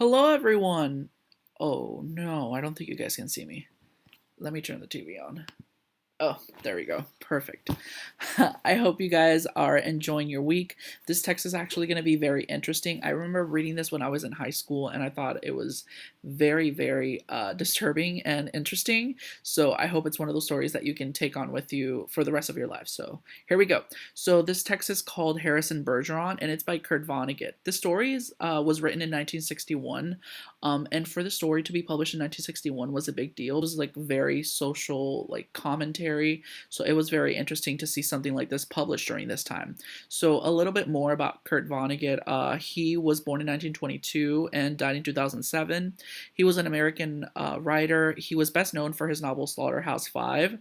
Hello, everyone. Oh, no, I don't think you guys can see me. Let me turn the TV on. Oh, there we go. Perfect. I hope you guys are enjoying your week. This text is actually going to be very interesting. I remember reading this when I was in high school, and I thought it was very disturbing and interesting. So I hope it's one of those stories that you can take on with you for the rest of your life. So here we go. So this text is called Harrison Bergeron, and it's by Kurt Vonnegut. This story was written in 1961, and for the story to be published in 1961 was a big deal. It was like very social, like commentary. So it was very interesting to see something like this published during this time. So a little bit more about Kurt Vonnegut. He was born in 1922 and died in 2007. He was an American writer. He was best known for his novel Slaughterhouse-Five.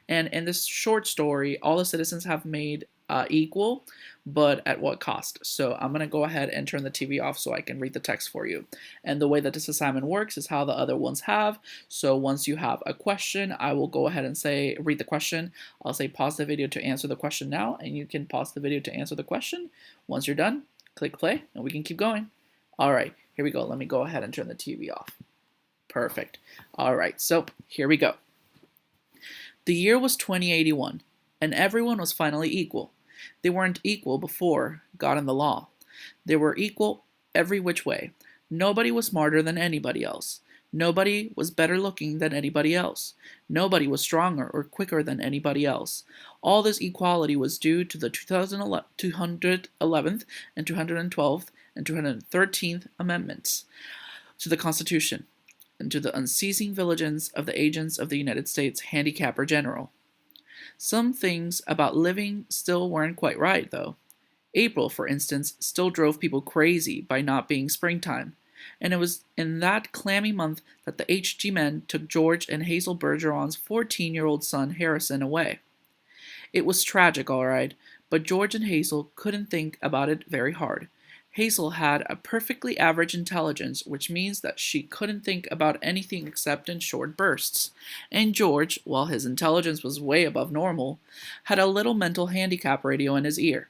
And in this short story, all the citizens have made equal, but at what cost? So I'm going to go ahead and turn the TV off so I can read the text for you. And the way that this assignment works is how the other ones have. So once you have a question, I will go ahead and say, read the question. I'll say pause the video to answer the question now, and you can pause the video to answer the question. Once you're done, click play, and we can keep going. All right, here we go. Let me go ahead and turn the TV off. Perfect. All right, so here we go. The year was 2081, and everyone was finally equal. They weren't equal before God and the law. They were equal every which way. Nobody was smarter than anybody else. Nobody was better looking than anybody else. Nobody was stronger or quicker than anybody else. All this equality was due to the 211th and 212th and 213th Amendments to the Constitution and to the unceasing vigilance of the agents of the United States Handicapper General. Some things about living still weren't quite right, though. April, for instance, still drove people crazy by not being springtime, and it was in that clammy month that the H.G. men took George and Hazel Bergeron's 14-year-old son Harrison away. It was tragic, all right, but George and Hazel couldn't think about it very hard. Hazel had a perfectly average intelligence, which means that she couldn't think about anything except in short bursts. And George, while his intelligence was way above normal, had a little mental handicap radio in his ear.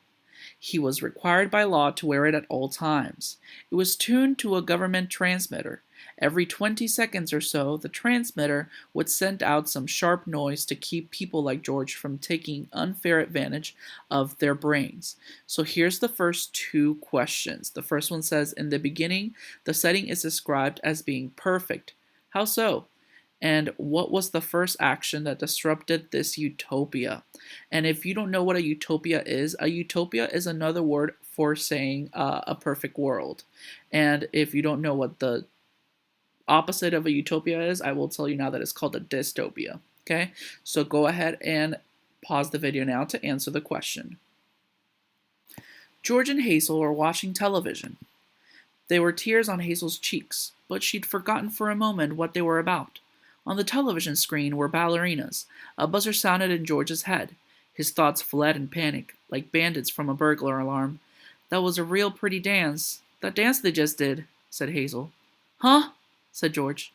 He was required by law to wear it at all times. It was tuned to a government transmitter. Every 20 seconds or so, the transmitter would send out some sharp noise to keep people like George from taking unfair advantage of their brains. So here's the first two questions. The first one says, in the beginning, the setting is described as being perfect. How so? And what was the first action that disrupted this utopia? And if you don't know what a utopia is another word for saying a perfect world. And if you don't know what the opposite of a utopia is, I will tell you now that it's called a dystopia. Okay, so go ahead and pause the video now to answer the question. George and Hazel were watching television. There were tears on Hazel's cheeks, but she'd forgotten for a moment what they were about. On the television screen were ballerinas. A buzzer sounded in George's head. His thoughts fled in panic, like bandits from a burglar alarm. That was a real pretty dance. That dance they just did, said Hazel. Huh? Said George.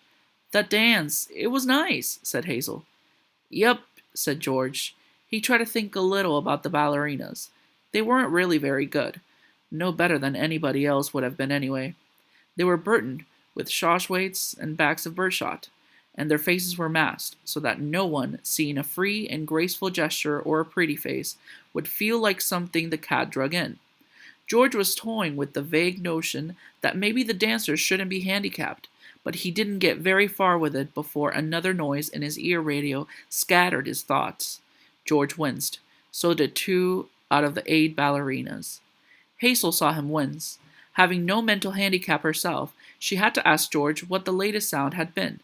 That dance. It was nice, said Hazel. Yup, said George. He tried to think a little about the ballerinas. They weren't really very good. No better than anybody else would have been anyway. They were burdened with shosh weights and bags of birdshot, and their faces were masked, so that no one, seeing a free and graceful gesture or a pretty face, would feel like something the cat drug in. George was toying with the vague notion that maybe the dancers shouldn't be handicapped, but he didn't get very far with it before another noise in his ear radio scattered his thoughts. George winced. So did 2 out of the 8 ballerinas. Hazel saw him wince. Having no mental handicap herself, she had to ask George what the latest sound had been.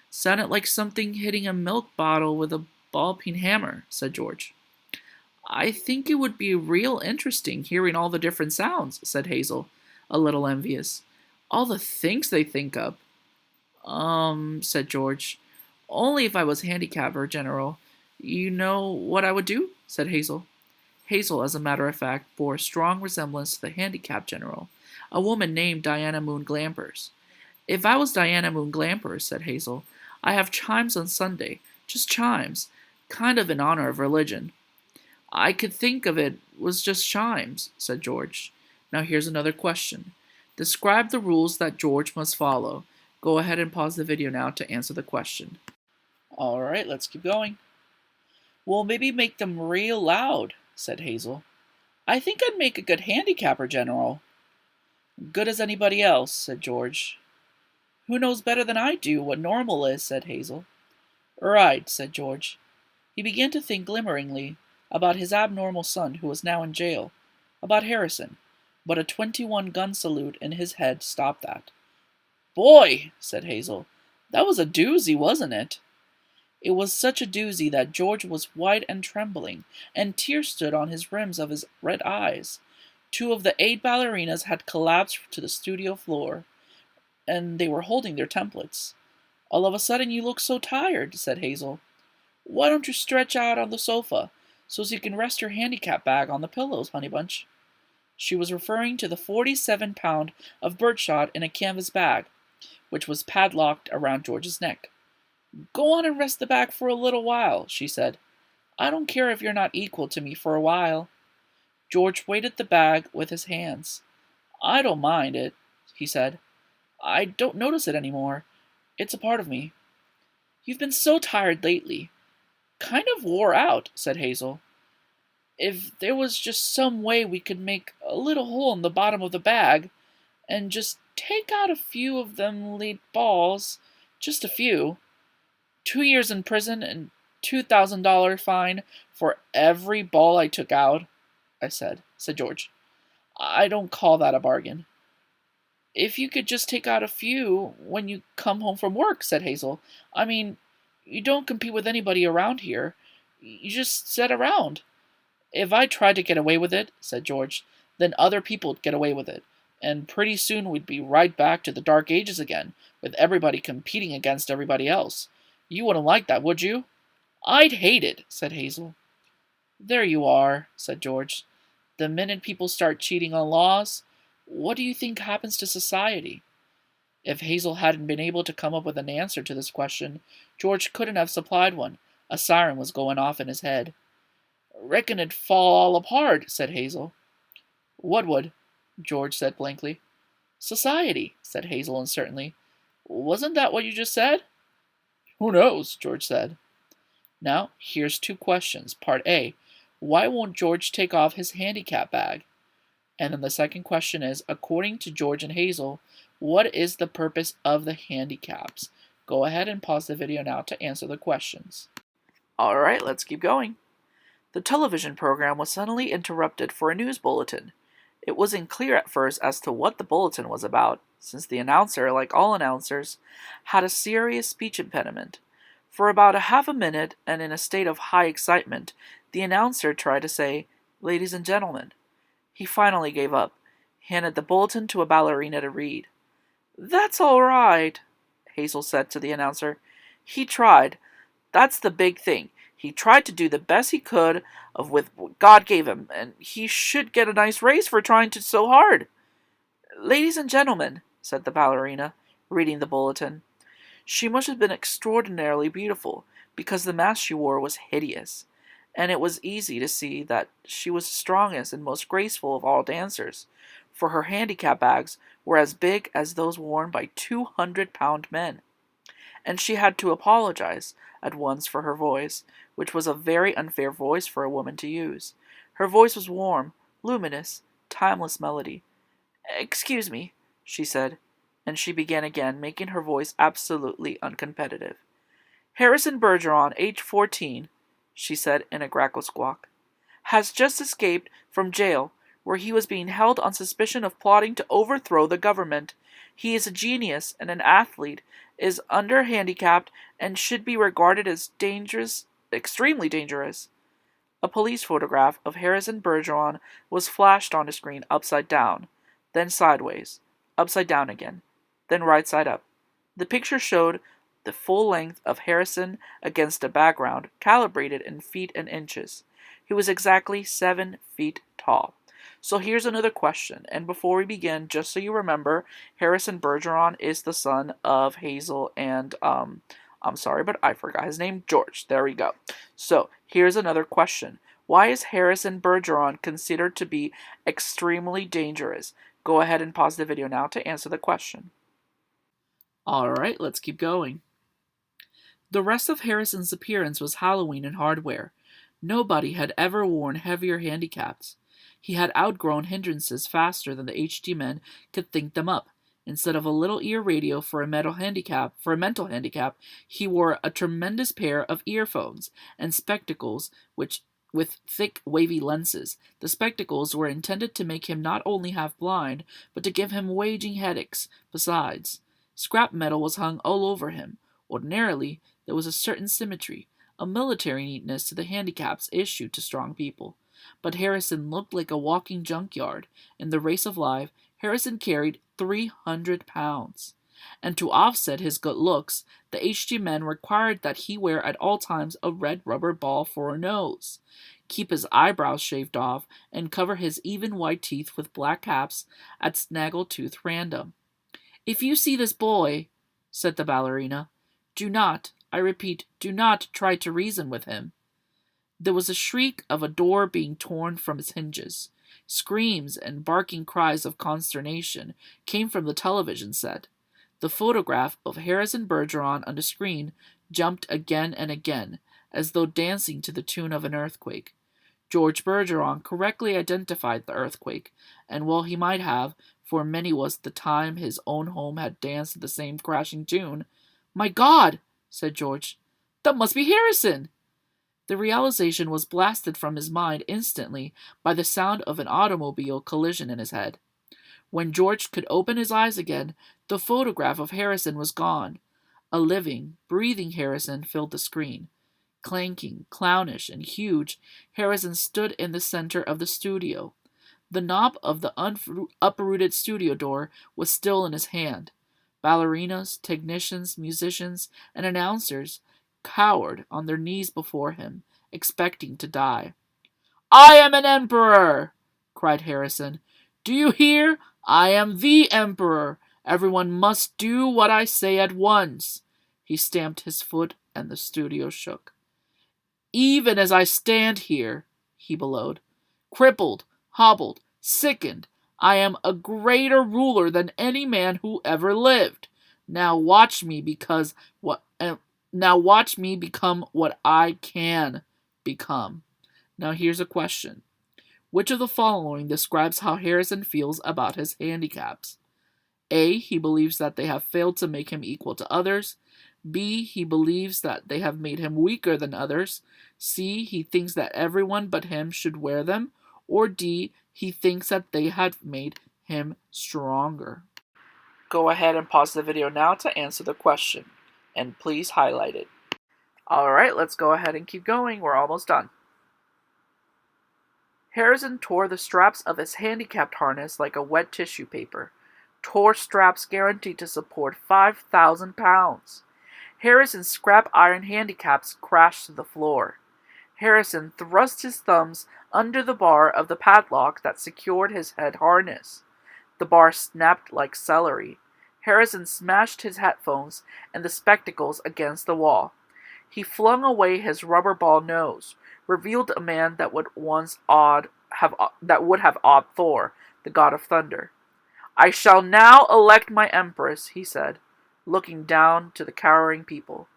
Sounded like something hitting a milk bottle with a ball-peen hammer, said George. I think it would be real interesting hearing all the different sounds, said Hazel, a little envious. All the things they think up. Said George. Only if I was handicapper, General. You know what I would do? Said Hazel. Hazel, as a matter of fact, bore a strong resemblance to the handicapped general, a woman named Diana Moon Glampers. If I was Diana Moon Glampers, said Hazel, I have chimes on Sunday, just chimes, kind of in honor of religion. I could think of it was just chimes, said George. Now here's another question. Describe the rules that George must follow. Go ahead and pause the video now to answer the question. Alright, let's keep going. Well, maybe make them real loud, said Hazel. I think I'd make a good handicapper, General. Good as anybody else, said George. Who knows better than I do what normal is, said Hazel. Right, said George. He began to think glimmeringly about his abnormal son who was now in jail, about Harrison, but a 21-gun salute in his head stopped that. Boy, said Hazel, that was a doozy, wasn't it? It was such a doozy that George was white and trembling, and tears stood on his rims of his red eyes. 2 of the 8 ballerinas had collapsed to the studio floor, and they were holding their templates. All of a sudden you look so tired, said Hazel. Why don't you stretch out on the sofa, so you can rest your handicap bag on the pillows, honey bunch? She was referring to the 47-pound of birdshot in a canvas bag, which was padlocked around George's neck. Go on and rest the bag for a little while, she said. I don't care if you're not equal to me for a while. George weighted the bag with his hands. I don't mind it, he said. I don't notice it anymore. It's a part of me. You've been so tired lately. Kind of wore out, said Hazel. If there was just some way we could make a little hole in the bottom of the bag, and just take out a few of them lead balls, just a few. 2 years in prison and $2,000 fine for every ball I took out, said George. I don't call that a bargain. If you could just take out a few when you come home from work, said Hazel. I mean, you don't compete with anybody around here. You just sit around. If I tried to get away with it, said George, then other people would get away with it. And pretty soon we'd be right back to the Dark Ages again, with everybody competing against everybody else. You wouldn't like that, would you? I'd hate it, said Hazel. There you are, said George. The minute people start cheating on laws, what do you think happens to society? If Hazel hadn't been able to come up with an answer to this question, George couldn't have supplied one. A siren was going off in his head. Reckon it'd fall all apart, said Hazel. What would? George said blankly. Society, said Hazel uncertainly. Wasn't that what you just said? Who knows, George said. Now, here's 2 questions. Part A, why won't George take off his handicap bag? And then the second question is, according to George and Hazel, what is the purpose of the handicaps? Go ahead and pause the video now to answer the questions. Alright, let's keep going. The television program was suddenly interrupted for a news bulletin. It wasn't clear at first as to what the bulletin was about, since the announcer, like all announcers, had a serious speech impediment. For about a half a minute, and in a state of high excitement, the announcer tried to say, "Ladies and gentlemen." He finally gave up, handed the bulletin to a ballerina to read. "That's all right," Hazel said to the announcer. "He tried. That's the big thing. He tried to do the best he could with what God gave him, and he should get a nice raise for trying so hard." "Ladies and gentlemen," said the ballerina, reading the bulletin. She must have been extraordinarily beautiful, because the mask she wore was hideous, and it was easy to see that she was the strongest and most graceful of all dancers, for her handicap bags were as big as those worn by 200-pound men. And she had to apologize at once for her voice, which was a very unfair voice for a woman to use. Her voice was warm, luminous, timeless melody. "Excuse me," she said, and she began again, making her voice absolutely uncompetitive. "Harrison Bergeron, age 14, she said in a grackle squawk, has just escaped from jail, where he was being held on suspicion of plotting to overthrow the government. He is a genius and an athlete, is under-handicapped, and should be regarded as dangerous, extremely dangerous." A police photograph of Harrison Bergeron was flashed on the screen upside down, then sideways, upside down again, then right side up. The picture showed the full length of Harrison against a background calibrated in feet and inches. He was exactly 7 feet tall. So here's another question, and before we begin, just so you remember, Harrison Bergeron is the son of Hazel and, I'm sorry, but I forgot his name, George. There we go. So here's another question. Why is Harrison Bergeron considered to be extremely dangerous? Go ahead and pause the video now to answer the question. Alright, let's keep going. The rest of Harrison's appearance was Halloween in hardware. Nobody had ever worn heavier handicaps. He had outgrown hindrances faster than the HD men could think them up. Instead of a little ear radio for a mental handicap, he wore a tremendous pair of earphones and spectacles with thick, wavy lenses. The spectacles were intended to make him not only half blind, but to give him waging headaches. Besides, scrap metal was hung all over him. Ordinarily, there was a certain symmetry, a military neatness to the handicaps issued to strong people. But Harrison looked like a walking junkyard. In the race of life, Harrison carried 300 pounds. And to offset his good looks, the HG men required that he wear at all times a red rubber ball for a nose, keep his eyebrows shaved off, and cover his even white teeth with black caps at snaggletooth random. "If you see this boy," said the ballerina, "do not, I repeat, do not try to reason with him." There was a shriek of a door being torn from its hinges. Screams and barking cries of consternation came from the television set. The photograph of Harrison Bergeron on the screen jumped again and again, as though dancing to the tune of an earthquake. George Bergeron correctly identified the earthquake, and while he might have, for many was the time his own home had danced to the same crashing tune, "My God!" said George. "That must be Harrison!" The realization was blasted from his mind instantly by the sound of an automobile collision in his head. When George could open his eyes again, the photograph of Harrison was gone. A living, breathing Harrison filled the screen. Clanking, clownish, and huge, Harrison stood in the center of the studio. The knob of the uprooted studio door was still in his hand. Ballerinas, technicians, musicians, and announcers cowered on their knees before him, expecting to die. "I am an emperor!" cried Harrison. "Do you hear? I am the emperor! Everyone must do what I say at once!" He stamped his foot, and the studio shook. "Even as I stand here," he bellowed, "crippled, hobbled, sickened, I am a greater ruler than any man who ever lived. Now watch me become what I can become." Now here's a question. Which of the following describes how Harrison feels about his handicaps? A. He believes that they have failed to make him equal to others. B. He believes that they have made him weaker than others. C. He thinks that everyone but him should wear them. Or D. He thinks that they have made him stronger. Go ahead and pause the video now to answer the question. And please highlight it. Alright, let's go ahead and keep going. We're almost done. Harrison tore the straps of his handicapped harness like a wet tissue paper. Tore straps guaranteed to support 5,000 pounds. Harrison's scrap iron handicaps crashed to the floor. Harrison thrust his thumbs under the bar of the padlock that secured his head harness. The bar snapped like celery. Harrison smashed his headphones and the spectacles against the wall. He flung away his rubber ball nose, revealed a man that would have awed Thor, the god of thunder. "I shall now elect my empress," he said, looking down to the cowering people.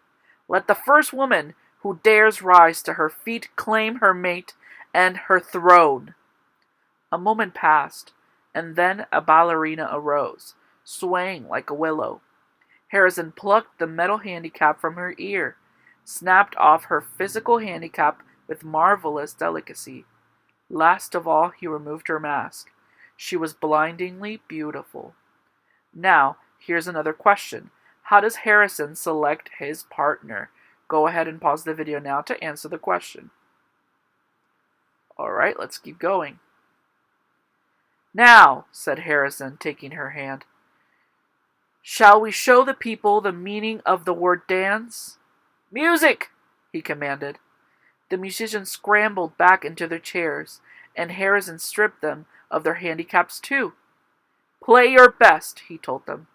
"Let the first woman who dares rise to her feet claim her mate and her throne." A moment passed, and then a ballerina arose, swaying like a willow. Harrison plucked the metal handicap from her ear, snapped off her physical handicap with marvelous delicacy. Last of all, he removed her mask. She was blindingly beautiful. Now, here's another question. How does Harrison select his partner? Go ahead and pause the video now to answer the question. Alright, let's keep going. "Now," said Harrison, taking her hand, "shall we show the people the meaning of the word dance?" "Music!" he commanded. The musicians scrambled back into their chairs, and Harrison stripped them of their handicaps too. "Play your best," he told them,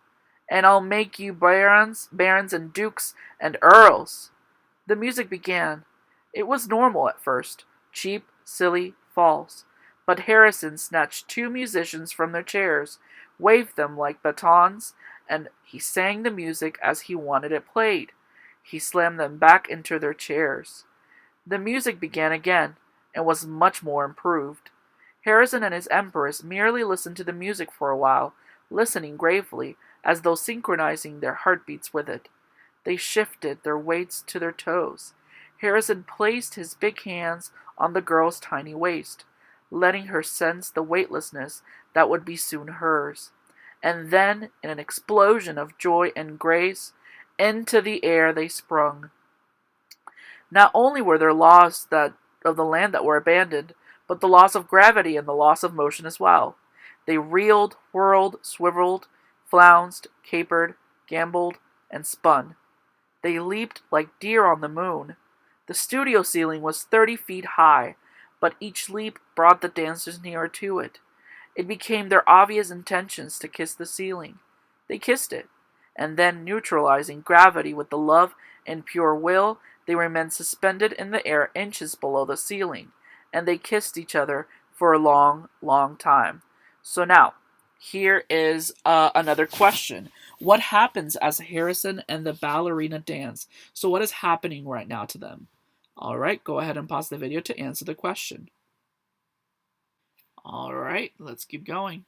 "and I'll make you barons and dukes and earls." The music began. It was normal at first, cheap, silly, false. But Harrison snatched two musicians from their chairs, waved them like batons, and he sang the music as he wanted it played. He slammed them back into their chairs. The music began again, and was much more improved. Harrison and his empress merely listened to the music for a while, listening gravely, as though synchronizing their heartbeats with it. They shifted their weights to their toes. Harrison placed his big hands on the girl's tiny waist, letting her sense the weightlessness that would be soon hers. And then, in an explosion of joy and grace, into the air they sprung. Not only were there laws of the land that were abandoned, but the loss of gravity and the loss of motion as well. They reeled, whirled, swiveled, flounced, capered, gamboled, and spun. They leaped like deer on the moon. The studio ceiling was 30 feet high, but each leap brought the dancers nearer to it. It became their obvious intentions to kiss the ceiling. They kissed it, and then, neutralizing gravity with the love and pure will, they remained suspended in the air inches below the ceiling, and they kissed each other for a long, long time. So now, here is another question. What happens as Harrison and the ballerina dance? So what is happening right now to them? Alright, go ahead and pause the video to answer the question. Alright, let's keep going.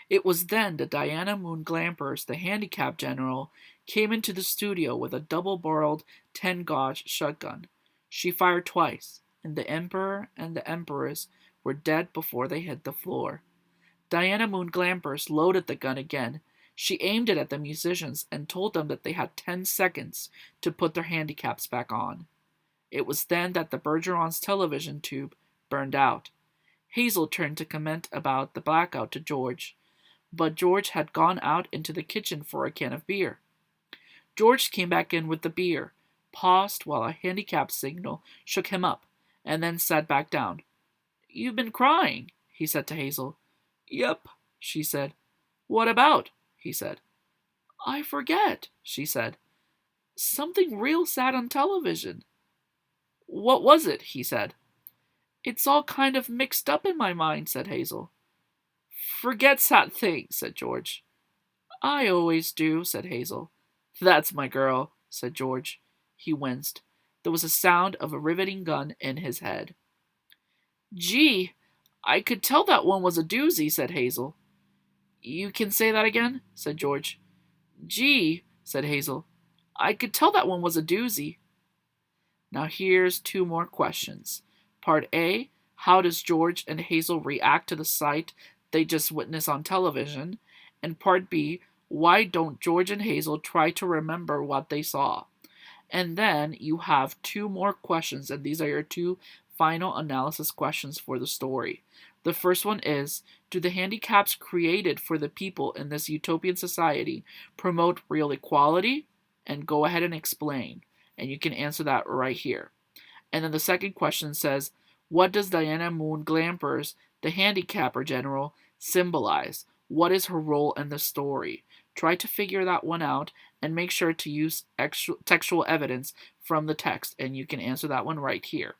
It was then that Diana Moon Glampers, the handicap general, came into the studio with a double-barreled 10-gauge shotgun. She fired twice, and the emperor and the empress were dead before they hit the floor. Diana Moon Glampers loaded the gun again. She aimed it at the musicians and told them that they had 10 seconds to put their handicaps back on. It was then that the Bergeron's television tube burned out. Hazel turned to comment about the blackout to George, but George had gone out into the kitchen for a can of beer. George came back in with the beer, paused while a handicap signal shook him up, and then sat back down. "You've been crying," he said to Hazel. "Yep," she said. "What about?" he said. "I forget," she said. "Something real sad on television." "What was it?" he said. "It's all kind of mixed up in my mind," said Hazel. "Forget sad things," said George. "I always do," said Hazel. "That's my girl," said George. He winced. There was a sound of a riveting gun in his head. "Gee, I could tell that one was a doozy," said Hazel. "You can say that again?" said George. "Gee," said Hazel, "I could tell that one was a doozy." Now here's 2 more questions. Part A, how does George and Hazel react to the sight they just witnessed on television? And Part B, why don't George and Hazel try to remember what they saw? And then you have 2 more questions, and these are your 2 final analysis questions for the story. The first one is, do the handicaps created for the people in this utopian society promote real equality? And go ahead and explain. And you can answer that right here. And then the second question says, what does Diana Moon Glampers, the handicapper general, symbolize? What is her role in the story? Try to figure that one out and make sure to use textual evidence from the text, and you can answer that one right here.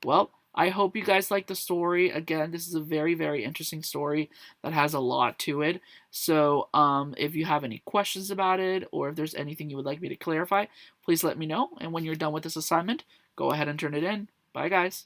Well, I hope you guys like the story. Again, this is a very, very interesting story that has a lot to it. So if you have any questions about it, or if there's anything you would like me to clarify, please let me know. And when you're done with this assignment, go ahead and turn it in. Bye, guys.